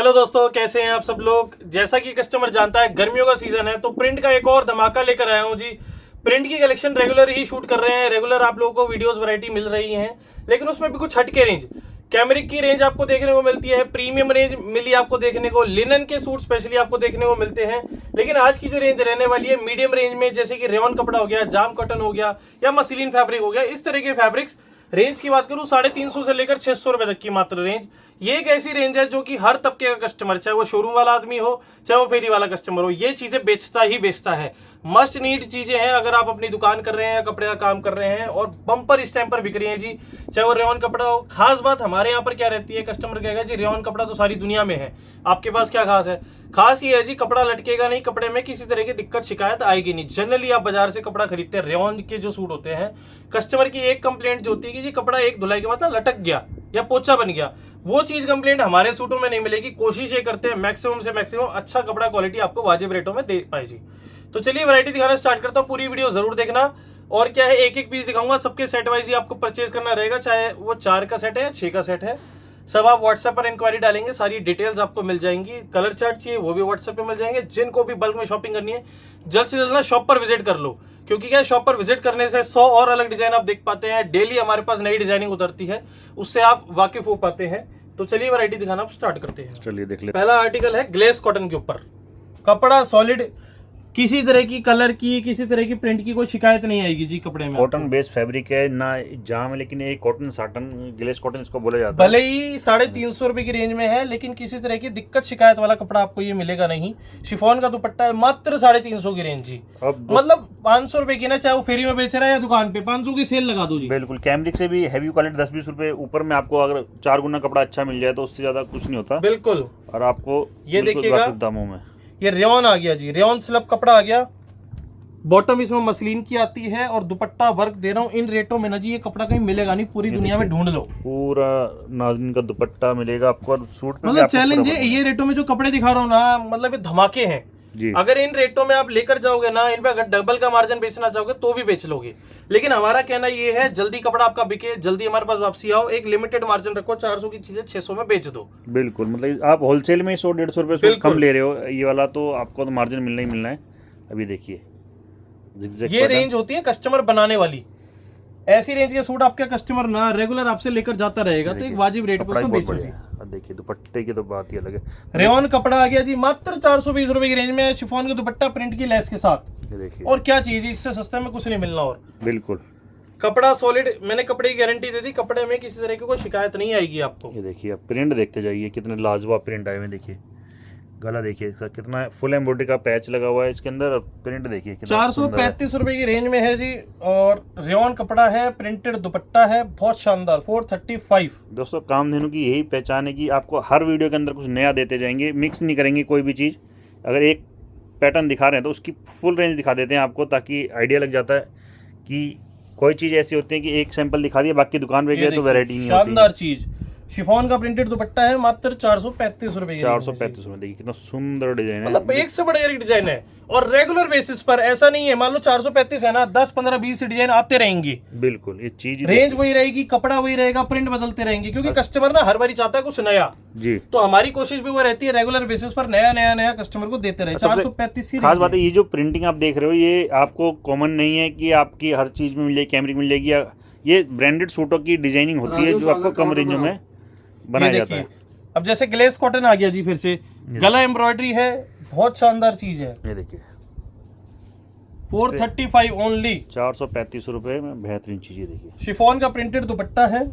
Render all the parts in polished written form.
Hello दोस्तों, कैसे हैं आप सब लोग। जैसा कि कस्टमर जानता है गर्मियों का सीजन है तो प्रिंट का एक और धमाका लेकर आया हूं जी। प्रिंट की कलेक्शन रेगुलर ही शूट कर रहे हैं, रेगुलर आप लोगों को वीडियोस वैरायटी मिल रही हैं, लेकिन उसमें भी कुछ हटके रेंज। कैमरिक की रेंज आपको देखने को मिलती है, प्रीमियम रेंज मिली आपको देखने को, लिनन के सूट स्पेशली आपको देखने को मिलते हैं। लेकिन आज की जो रेंज रहने वाली है मीडियम रेंज में, जैसे कि रेयन कपड़ा हो गया, जाम कॉटन हो गया या मसलिन फैब्रिक हो गया, इस तरह के फैब्रिक्स। रेंज की बात करूं 350 से लेकर 600 रुपए तक की मात्र रेंज। ये एक ऐसी रेंज है जो कि हर तबके का कस्टमर, चाहे वो शोरूम वाला आदमी हो चाहे वो फेरी वाला कस्टमर हो, ये चीजें बेचता ही बेचता है। मस्ट नीड चीजें हैं अगर आप अपनी दुकान कर रहे हैं या कपड़े का काम कर रहे हैं, और बम्पर इस टाइम पर बिक रही है जी। चाहे वो रेयन कपड़ा हो। खास बात हमारे यहाँ पर क्या रहती है, कस्टमर कहेगा जी रेयन कपड़ा तो सारी दुनिया में है, आपके पास क्या खास है। खास ये है जी, कपड़ा लटकेगा नहीं, कपड़े में किसी तरह की दिक्कत शिकायत आएगी नहीं। जनरली आप बाजार से कपड़ा खरीदते हैं, रेयन के जो सूट होते हैं, कस्टमर की एक कंप्लेंट जो होती है कि जी कपड़ा एक धुलाई के बाद ना लटक गया या पोचा बन गया, वो चीज कंप्लेंट हमारे सूटों में नहीं मिलेगी। कोशिश ये करते हैं मैक्सिमम से मैक्सिमम अच्छा कपड़ा क्वालिटी आपको वाजिब रेटों में दे पाए जी। तो चलिए वैरायटी दिखाना स्टार्ट करता हूँ, पूरी वीडियो जरूर देखना। और क्या है, एक एक पीस दिखाऊंगा, सबके सेट वाइज ही आपको परचेज करना रहेगा, चाहे वो 4 का सेट है या 6 का सेट है। सब आप व्हाट्सएप पर इंक्वायरी डालेंगे, सारी डिटेल्स आपको मिल जाएंगी। कलर चार्ट चाहिए वो भी व्हाट्सएप पे मिल जाएंगे। जिनको भी बल्क में शॉपिंग करनी है जल्द से जल्द ना शॉप पर विजिट कर लो, क्योंकि क्या शॉप पर विजिट करने से 100 और अलग डिजाइन आप देख पाते हैं। डेली हमारे पास नई डिजाइनिंग उतरती है, उससे आप वाकिफ हो पाते हैं। तो चलिए वैरायटी दिखाना आप स्टार्ट करते हैं। चलिए देख ले। पहला आर्टिकल है ग्लेस कॉटन के ऊपर, कपड़ा सॉलिड, किसी तरह की कलर की किसी तरह की प्रिंट की कोई शिकायत नहीं आएगी जी कपड़े में। कॉटन बेस्ड फैब्रिक है ना जाम है, लेकिन ये कॉटन साटन ग्लेस कॉटन इसको बोला जाता है। भले ही 350 रुपए की रेंज में है, लेकिन किसी तरह की दिक्कत शिकायत वाला कपड़ा आपको ये मिलेगा नहीं। शिफॉन का दुपट्टा है, मात्र 350 की रेंज जी। मतलब 500 रुपए की ना, चाहे वो फेरी में बेच रहा है या दुकान पे, 500 की सेल लगा दो जी। बिल्कुल, कैमरिक से भी हैवी क्वालिटी 10-20 रुपए ऊपर में आपको अगर 4 गुना कपड़ा अच्छा मिल जाए तो उससे ज्यादा कुछ नहीं होता। बिल्कुल। और आपको ये देखिएगा दामों में ये रेयन आ गया जी, रेयन स्लब कपड़ा आ गया। बॉटम इसमें मसलिन की आती है और दुपट्टा वर्क दे रहा हूँ। इन रेटों में ना जी ये कपड़ा कहीं मिलेगा नहीं, पूरी दुनिया में ढूंढ लो। पूरा नाज़रीन का दुपट्टा मिलेगा आपको, और सूट पे मतलब चैलेंज है, ये रेटों में जो कपड़े दिखा रहा हूँ ना, मतलब ये धमाके हैं जी। अगर इन रेटों में आप लेकर जाओगे ना, इन पे अगर डबल का मार्जिन बेचना चाहोगे तो भी बेच लोगे। लेकिन हमारा कहना ये है, जल्दी कपड़ा आपका बिके, जल्दी हमारे पास वापसी आओ, एक लिमिटेड मार्जिन रखो, 400 की चीजें 600 में बेच दो। बिल्कुल, मतलब आप होलसेल में 100-150 रुपए कम ले रहे हो, ये वाला तो आपको तो मार्जिन मिलना ही मिलना है। अभी देखिए ये रेंज होती है कस्टमर बनाने वाली। ऐसी रेंज के सूट आपका कस्टमर ना रेगुलर आपसे लेकर जाता रहेगा, तो एक वाजिब रेट पर बेचो जी। देखिए दुपट्टे की तो बात ही अलग है। रेयन कपड़ा आ गया जी, मात्र 420 रुपए की रेंज में, शिफॉन का दुपट्टा प्रिंट की लेस के साथ। देखिए, और क्या चाहिए जी, इससे सस्ते में कुछ नहीं मिलना। और बिल्कुल कपड़ा सॉलिड, मैंने कपड़े की गारंटी दे दी, कपड़े में किसी तरह की कोई शिकायत नहीं आएगी आपको। ये देखिए, आप प्रिंट देखते जाइए, कितने लाजवाब प्रिंट आए हुए। देखिए गला देखिए इसका, कितना फुल एम्ब्रॉयडरी का पैच लगा हुआ है इसके अंदर, और प्रिंट देखिए 435 रुपए की रेंज में है जी। और रेयन कपड़ा है, प्रिंटेड दुपट्टा है, बहुत शानदार, 435। दोस्तों कामधेनु की यही पहचान है कि आपको हर वीडियो के अंदर कुछ नया देते जाएंगे, मिक्स नहीं करेंगे कोई भी चीज़। अगर एक पैटर्न दिखा रहे हैं तो उसकी फुल रेंज दिखा देते हैं आपको, ताकि आइडिया लग जाता है कि कोई चीज़ ऐसी होती है कि एक सैंपल दिखा दिया, बाकी दुकान पे गए तो वैरायटी नहीं होती। शानदार चीज, शिफॉन का प्रिंटेड दुपट्टा है, मात्र 435 रुपए। 435 में देखिए कितना सुंदर डिजाइन है, मतलब एक से बढ़ एक डिजाइन है। और रेगुलर बेसिस पर, ऐसा नहीं है मान लो 435 है ना, 10 15 20 डिजाइन आते रहेंगे। बिल्कुल, ये चीज रेंज वही रहेगी, कपड़ा वही रहेगा, प्रिंट बदलते रहेंगे, क्योंकि कस्टमर ना हर बारी चाहता है कुछ नया जी। तो हमारी कोशिश भी वो रहती है रेगुलर बेसिस पर नया नया नया कस्टमर को देते रहे। 435 की खास बात है, ये जो प्रिंटिंग आप देख रहे हो ये आपको कॉमन नहीं है कि आपकी हर चीज में मिलेगी, कैमरिक मिल जाएगी। ये ब्रांडेड सूटों की डिजाइनिंग होती है जो आपको कम रेंजों में बनाया जाता है। अब जैसे ग्लेस कॉटन आ गया जी, फिर से गला एम्ब्रॉयडरी है, बहुत शानदार चीज है। ये देखिए 435 ओनली, 435 रुपए में बेहतरीन चीज। ये देखिए शिफॉन का प्रिंटेड दुपट्टा है।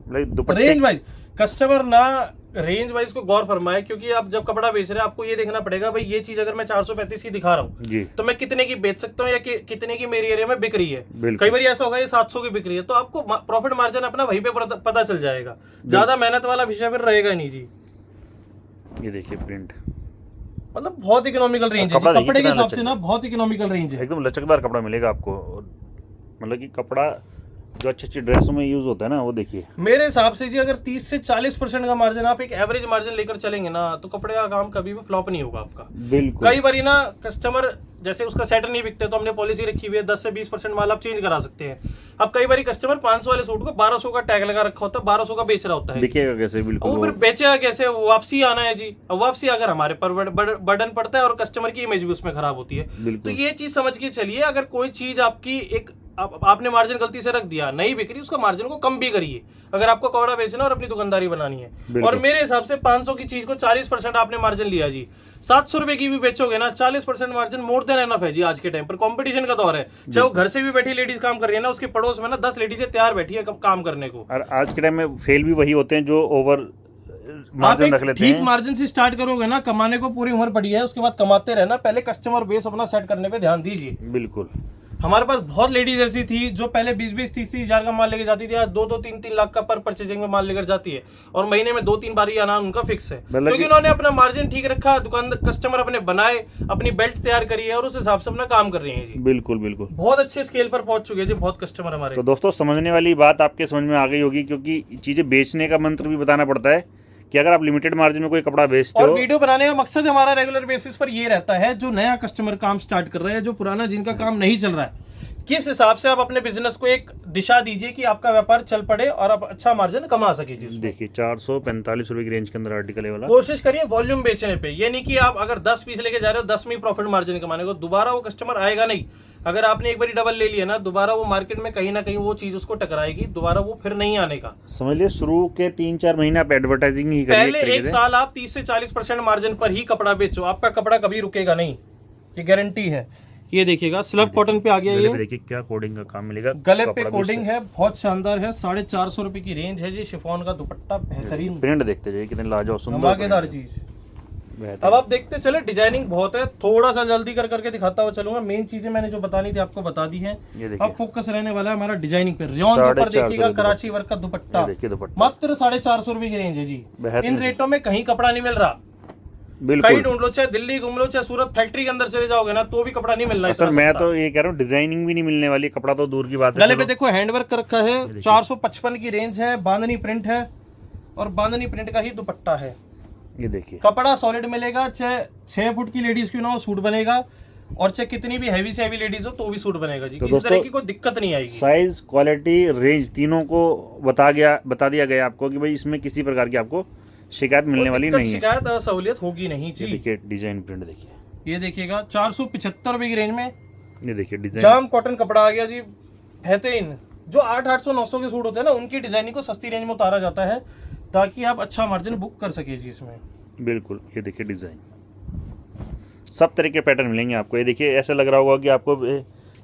रेंज वाइज कस्टमर ना रेंज वाइज को गौर फरमाए, क्योंकि आप जब कपड़ा बेच रहे हैं आपको ये देखना पड़ेगा भाई, ये चीज अगर मैं 435 की दिखा रहा हूँ तो मैं कितने की बेच सकता हूँ या कितने की मेरी एरिया में बिक रही है। कई बार ऐसा होगा ये 700 की बिक रही है, तो आपको प्रॉफिट मार्जिन अपना वहीं पे पता चल जाएगा, ज्यादा मेहनत वाला विषय फिर रहेगा नहीं जी। ये देखिए प्रिंट, मतलब बहुत इकोनॉमिकल रेंज है, कपड़े के हिसाब से ना बहुत इकोनॉमिकल रेंज है। एकदम लचकदार कपड़ा मिलेगा आपको, मतलब कि कपड़ा जो अच्छी अच्छी ड्रेसों में यूज होता है ना, वो देखिए। मेरे हिसाब से जी अगर 30 से 40% का मार्जिन, आप एक एवरेज मार्जिन लेकर चलेंगे ना, तो कपड़े का काम कभी भी फ्लॉप नहीं होगा आपका। बिल्कुल। कई बारी ना कस्टमर जैसे उसका सेटर नहीं बिकते तो हमने पॉलिसी रखी हुई है 10 से 20% माल आप चेंज करा सकते हैं। अब कई बारी कस्टमर 500 वाले सूट को 1200 का टैग लगा रखा होता है, 1200 का बेच रहा होता है। बिकेगा कैसे? बिल्कुल। वो फिर बेचेगा कैसे? वापसी आना है जी। अब वापसी अगर हमारे पर बर्डन पड़ता है और कस्टमर की इमेज भी उसमें खराब होती है। तो ये चीज समझ के चलिए, अगर कोई चीज आपकी एक आपने मार्जिन गलती से रख दिया, नहीं बिक रही, उसका मार्जिन को कम भी करिए अगर आपको कपड़ा बेचना और अपनी दुकानदारी बनानी है। और मेरे हिसाब से 500 की चीज को 40% आपने मार्जिन लिया जी, 700 रुपए की भी बेचोगे ना, 40% मार्जिन मोर देन एनफ है जी। आज के टाइम पर कंपटीशन का दौर है, चाहे वो घर से भी बैठी लेडीज काम कर रही है ना, उसके पड़ोस में ना 10 लेडीजें तैयार बैठी है काम करने को। और आज के टाइम में फेल भी वही होते हैं जो ओवर मार्जिन रख लेते हैं। ठीक मार्जिन से स्टार्ट करोगे ना, कमाने को पूरी उम्र पड़ी है, उसके बाद कमाते रहना, पहले कस्टमर बेस अपना सेट करने पे ध्यान दीजिए। बिल्कुल। हमारे पास बहुत लेडीज ऐसी थी जो पहले 20-20, 30-30 हजार का माल लेके जाती थी, आज 2-2, 3-3 लाख का पर परचेजिंग में माल लेकर जाती है और महीने में 2-3 बार ही आना उनका फिक्स है, क्योंकि उन्होंने अपना मार्जिन ठीक रखा, दुकान कस्टमर अपने बनाए, अपनी बेल्ट तैयार करी है और उस हिसाब से अपना काम कर रही है जी। बिल्कुल बिल्कुल। बहुत अच्छे स्केल पर पहुंच चुके हैं जी बहुत कस्टमर हमारे। तो दोस्तों समझने वाली बात आपके समझ में आ गई होगी, क्योंकि चीजें बेचने का मंत्र भी बताना पड़ता है कि अगर आप लिमिटेड मार्जिन में कोई कपड़ा बेचते हो। और वीडियो बनाने का मकसद हमारा रेगुलर बेसिस पर ये रहता है, जो नया कस्टमर काम स्टार्ट कर रहे हैं, जो पुराना जिनका काम नहीं चल रहा है, किस हिसाब से आप अपने बिजनेस को एक दिशा दीजिए कि आपका व्यापार चल पड़े और आप अच्छा मार्जिन कमा सके जी। देखिए 445 रुपए की रेंज के अंदर आर्टिकल है वाला। कोशिश करिए वॉल्यूम बेचने पे, ये नहीं कि आप अगर 10 पीस लेके जा रहे हो 10 में प्रॉफिट मार्जिन कमाने को, दोबारा वो कस्टमर आएगा नहीं। अगर आपने एक बार डबल ले लिया ना, दोबारा वो मार्केट में कहीं ना कहीं वो चीज उसको टकराएगी, दोबारा वो फिर नहीं आने का। समझ लिया, शुरू के 3-4 महीने आप एडवर्टाइजिंग ही करिए। पहले एक साल आप 30 से 40% मार्जिन पर ही कपड़ा बेचो, आपका कपड़ा कभी रुकेगा नहीं, ये गारंटी है। ये देखिएगा स्लब कॉटन पे आ गया, ये देखिए क्या कोडिंग का काम मिलेगा, गले पे कोडिंग है, बहुत शानदार है। 450 रुपए की रेंज है जी। शिफॉन का दुपट्टा बेहतरीन, प्रिंट देखते जाइए कितने लाजवाब सुंदर धमाकेदार चीज। अब आप देखते चले, डिजाइनिंग बहुत है, थोड़ा सा जल्दी कर करके दिखाता हुआ चलूंगा। मेन चीजें मैंने जो बतानी थी आपको बता दी हैं। अब फोकस रहने वाला है हमारा डिजाइनिंग पे। रेयन के ऊपर देखिएगा कराची वर्क का दुपट्टा, मात्र 450 रुपए की रेंज है जी। इन रेटों में कहीं कपड़ा नहीं मिल रहा। कहीं ढूंढ लो, चाहे दिल्ली घूम लो, चाहे सूरत फैक्ट्री के अंदर चले जाओगे ना, तो भी कपड़ा नहीं मिलना है। सर मैं तो ये कह रहा हूँ डिजाइनिंग भी नहीं मिलने वाली, कपड़ा तो दूर की बात है। गले पे देखो हैंडवर्क कर रखा है, 455 की रेंज है, बांधनी प्रिंट है और बांधनी प्रिंट का ही दुपट्टा है। ये देखिए कपड़ा सॉलिड मिलेगा, चाहे 6 फुट की लेडीज क्यों ना हो सूट बनेगा, और चाहे कितनी भी हैवी से हैवी लेडीज हो तो भी सूट बनेगा जी। किसी तरह की कोई दिक्कत नहीं आएगी। साइज, क्वालिटी, रेंज तीनों को बता दिया गया आपको कि भाई इसमें किसी प्रकार की आपको शिकायत मिलने वाली नहीं है, शिकायत असहूलियत होगी नहीं जी। देखिए डिजाइन प्रिंट देखिए, ये देखिएगा 475 रुपए की रेंज में। ये देखिए डिजाइन, जाम कॉटन कपड़ा आ गया जी, बेहतरीन। जो 800-900 के सूट होते हैं ना, उनकी डिजाइनिंग को सस्ती रेंज में उतारा जाता है ताकि आप अच्छा मार्जिन बुक कर सके जी इसमें। बिल्कुल। ये देखिए डिजाइन, सब तरह के पैटर्न मिलेंगे आपको। ये देखिए ऐसा लग रहा होगा कि आपको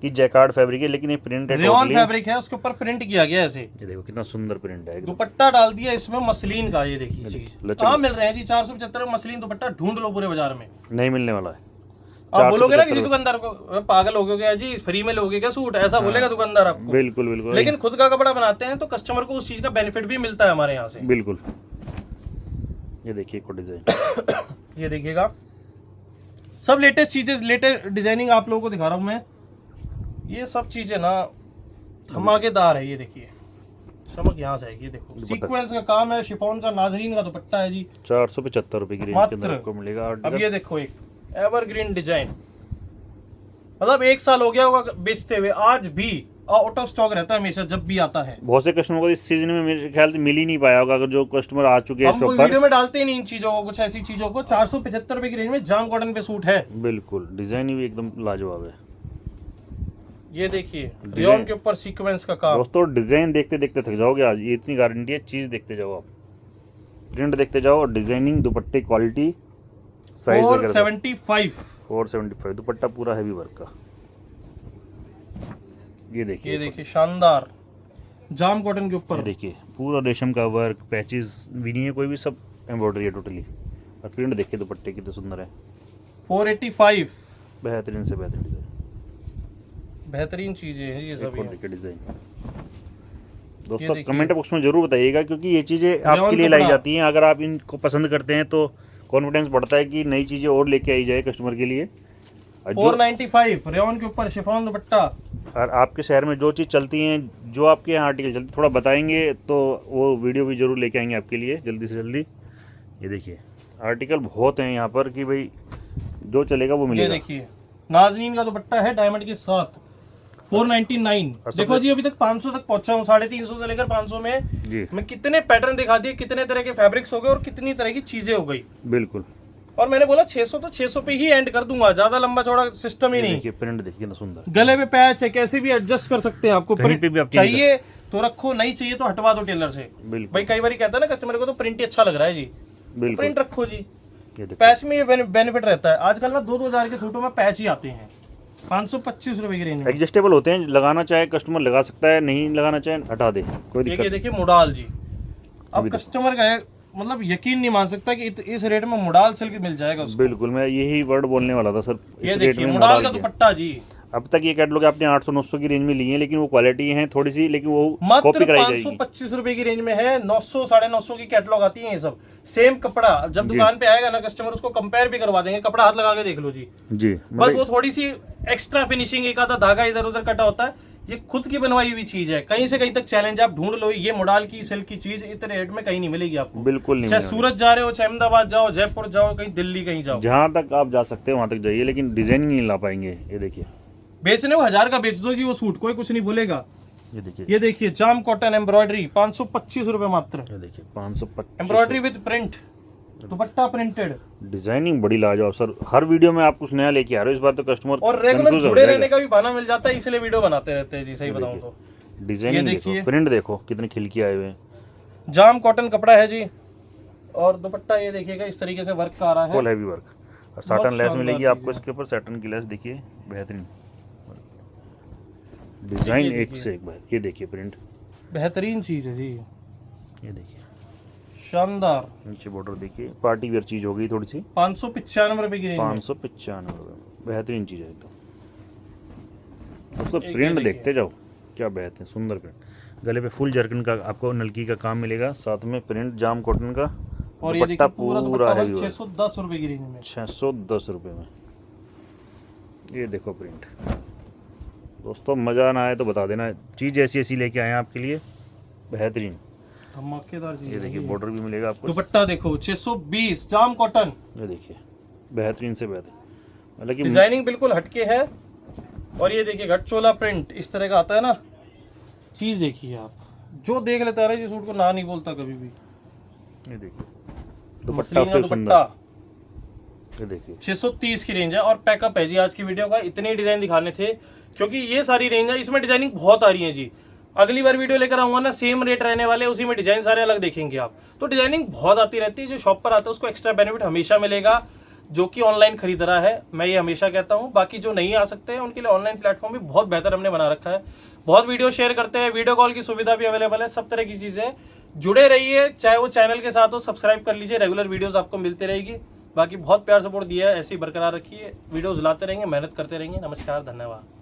कि जैकार्ड फैब्रिक है, लेकिन ये प्रिंट है, रेयन फैब्रिक है, उसके ऊपर प्रिंट किया गया ऐसे। ये देखो कितना सुंदर प्रिंट है। दुपट्टा डाल दिया इसमें मसलिन का, ये देखिए चीज कहाँ मिल रहे हैं जी। 475 में मसलिन दुपट्टा ढूंढ लो पूरे बाजार में, नहीं मिलने वाला है। आप बोलोगे ना किसी दुकानदार को, पागल हो गया जी, फ्री में लोगे क्या सूट, ऐसा बोलेगा दुकानदार आपको। बिल्कुल बिल्कुल। लेकिन खुद का कपड़ा बनाते हैं तो कस्टमर को उस चीज का बेनिफिट भी मिलता है हमारे यहाँ से। बिल्कुल। ये देखिए को डिजाइन, ये देखिएगा सब लेटेस्ट चीजें, लेटेस्ट डिजाइनिंग आप लोगों को दिखा रहा हूँ मैं। ये सब चीजें ना धमाकेदार है। ये देखिए चमक यहाँ से आएगी, ये देखो सीक्वेंस का काम है, शिफॉन का नाजरीन का दुपट्टा है जी। 475 रुपए की रेंज के अंदर आपको मिलेगा। अब ये देखो एक एवरग्रीन डिजाइन, मतलब 1 साल हो गया होगा बेचते हुए, आज भी आउट ऑफ स्टॉक रहता है हमेशा जब भी आता है। बहुत से कस्टमर को इस सीजन में मेरे ख्याल से मिल ही नहीं पाया होगा, अगर जो कस्टमर आ चुके हैं शॉप पर। वीडियो में डालते ही नहीं इन चीजों को, कुछ ऐसी चीजों को। 475 रुपए की रेंज में जाम कॉटन पे सूट है। बिल्कुल, डिजाइन भी एकदम लाजवाब है। ये देखिए रेयन के ऊपर सीक्वेंस का काम। दोस्तों डिजाइन देखते देखते थक जाओगे आज, ये इतनी गारंटी है। चीज देखते जाओ आप, प्रिंट देखते जाओ, और डिजाइनिंग, दुपट्टे क्वालिटी, साइज वगैरह। 475 दुपट्टा पूरा हैवी वर्क का। ये देखिए शानदार जाम कॉटन के ऊपर, देखिए पूरा रेशम का वर्क, पैचेस भी नहीं है कोई भी, सब एम्ब्रॉयडरी है टोटली। और प्रिंट देखिए दुपट्टे कितने सुंदर है। 485 बेहतरीन से बेहतरीन डिजाइन, बेहतरीन चीजें हैं ये सब। देखिए डिजाइन। दोस्तों कमेंट बॉक्स में जरूर बताइएगा, क्योंकि ये चीजें आपके लिए लाई जाती हैं। अगर आप इनको पसंद करते हैं तो कॉन्फिडेंस बढ़ता है कि नई चीजें और लेके आई जाए कस्टमर के लिए। 495 रेयन के ऊपर शिफॉन दुपट्टा। और आपके शहर में जो चीज़ चलती हैं, जो आपके यहाँ आर्टिकल चलती, थोड़ा बताएंगे तो वो वीडियो भी ज़रूर लेके आएंगे आपके लिए जल्दी से जल्दी। ये देखिए आर्टिकल बहुत हैं यहाँ पर कि भाई जो चलेगा वो मिलेगा। ये देखिए नाज़नीन का दुपट्टा है डायमंड के साथ 499। देखो जी अभी तक 500 तक पहुंचा हूँ, 350 से लेकर 500 में जी मैं कितने पैटर्न दिखा दिए, कितने तरह के फैब्रिक्स हो गए और कितनी तरह की चीजें हो गई। बिल्कुल। और मैंने बोला 600 तो 600 पे ही एंड कर दूंगा, ज्यादा लंबा चौड़ा सिस्टम ही नहीं। देखिए प्रिंट देखिए कितना सुंदर, गले पे पैच है, कैसे भी एडजस्ट कर सकते हैं। आपको कहीं पे भी आप चाहिए तो रखो, नहीं चाहिए तो हटवा दो टेलर से। बिल्कुल भाई कई बार कहता है ना कस्टमर को तो प्रिंट ही अच्छा लग रहा है जी, बिल्कुल। प्रिंट रखो जी। ये देखो पैच में ये बेनिफिट रहता है। आजकल ना 2-2 हजार के सूटों में पैच ही आते हैं 525 रुपए की रेंज में। एडजस्टेबल होते हैं, लगाना चाहे कस्टमर लगा सकता है, नहीं लगाना चाहे हटा दे, कोई दिक्कत देखिए देखिए मुडाल जी, अब कस्टमर का मतलब यकीन नहीं मान सकता कि इस रेट में मुडाल सिल्क मिल जाएगा उसको। बिल्कुल, मैं यही वर्ड बोलने वाला था सर। ये इस रेट देखिए में मुडाल का की है। दुपट्टा जी, अब तक ये कैटलॉग आपने 800-900 की रेंज में ली है, लेकिन वो क्वालिटी है थोड़ी सी, लेकिन वो मात्र कॉपी कराई जाएगी। 525 रुपए की रेंज में है। 900-950 की कैटलॉग आती है ये सब सेम कपड़ा। जब दुकान पे आएगा ना कस्टमर उसको कंपेयर भी करवा देंगे, कपड़ा हाथ लगा के देख लो जी। जी बस वो थोड़ी सी एक्स्ट्रा फिनिशिंग, एक आधा धागा इधर उधर कटा होता है। ये खुद की बनवाई हुई चीज है, कहीं से कहीं तक चैलेंज आप ढूंढ लो। ये मुडाल की सिल्क की चीज इतने रेट में कहीं नहीं मिलेगी आपको, बिल्कुल नहीं। चाहे सूरत जा रहे हो, चाहे अहमदाबाद जाओ, जयपुर जाओ, कहीं दिल्ली कहीं जाओ, जहाँ तक आप जा सकते हैं वहाँ तक जाइए, लेकिन डिजाइन नहीं ला पाएंगे। ये देखिए बेचने वो 1000 का बेच दो जी वो सूट, कोई कुछ नहीं बोलेगा। ये देखिए जाम कॉटन एम्ब्रॉयडरी 525 रुपए मात्र। ये देखिए 525 embroidery with print, dupatta printed, designing बड़ी लाजवाब सर। हर वीडियो में आप कुछ नया लेके आ रहे हो, इस बार तो कस्टमर और रेगुलर जुड़े रहने का भी बहाना मिल जाता है, इसलिए वीडियो बनाते रहते हैं जी। सही बताऊं तो डिजाइनिंग देखो, प्रिंट देखो कितने खिलके आए हुए हैं। जाम कॉटन कपड़ा है जी, और दुपट्टा ये देखिएगा इस तरीके से वर्क का आ रहा है, फुल हैवी वर्क, और साटन लेस मिलेगी आपको इसके ऊपर। साटन की लेस देखिए बेहतरीन, डिजाइन एक से एक बार। ये देखिए प्रिंट बेहतरीन चीज है जी, ये देखिए शानदार। नीचे बॉर्डर देखिए, पार्टी वेयर चीज हो गई थोड़ी सी। 595 रुपए की रेंज, 595 रुपए, बेहतरीन चीज है एकदम। दोस्तों प्रिंट देखते जाओ, क्या बेहतरीन सुंदर प्रिंट। गले पे फुल जर्किन का आपको नलकी का काम मिलेगा, साथ में प्रिंट जाम कॉटन का। और ये देखिए पूरा दुपट्टा है 610 रुपए की रेंज में, 610 रुपए में। ये देखो प्रिंट। दोस्तों मजा ना आए तो बता देना, चीज ऐसी ऐसी लेके आए हैं आपके लिए बेहतरीन धमाकेदार चीज। ये देखिए बॉर्डर भी मिलेगा आपको। दुपट्टा देखो 620 जाम कॉटन, ये देखिए बेहतरीन से बेहतरीन, मतलब कि डिजाइनिंग बिल्कुल हटके है। और ये देखिए गटचोला प्रिंट इस तरह का आता है ना, चीज देखिए आप, जो देख लेता है ना जी सूट को ना नहीं बोलता कभी भी। ये देखिए दुपट्टा से सुंदर, ये देखिए 630 की रेंज है और पैकअप है जी। आज की वीडियो का इतने डिजाइन दिखाने थे क्योंकि ये सारी रेंज है, इसमें डिजाइनिंग बहुत आ रही है जी। अगली बार वीडियो लेकर आऊंगा ना, सेम रेट रहने वाले, उसी में डिजाइन सारे अलग देखेंगे आप। तो डिजाइनिंग बहुत आती रहती है, जो शॉप पर आता है उसको एक्स्ट्रा बेनिफिट हमेशा मिलेगा, जो कि ऑनलाइन खरीद रहा है। मैं ये हमेशा कहता हूँ। बाकी जो नहीं आ सकते हैं उनके लिए ऑनलाइन प्लेटफॉर्म भी बहुत बेहतर हमने बना रखा है। बहुत वीडियो शेयर करते हैं, वीडियो कॉल की सुविधा भी अवेलेबल है, सब तरह की चीजें। जुड़े रहिए, चाहे वो चैनल के साथ हो, सब्सक्राइब कर लीजिए, रेगुलर वीडियोस आपको मिलती रहेगी। बाकी बहुत प्यार सपोर्ट दिया है, ऐसे ही बरकरार रखिए, वीडियोस लाते रहेंगे, मेहनत करते रहेंगे। नमस्कार, धन्यवाद।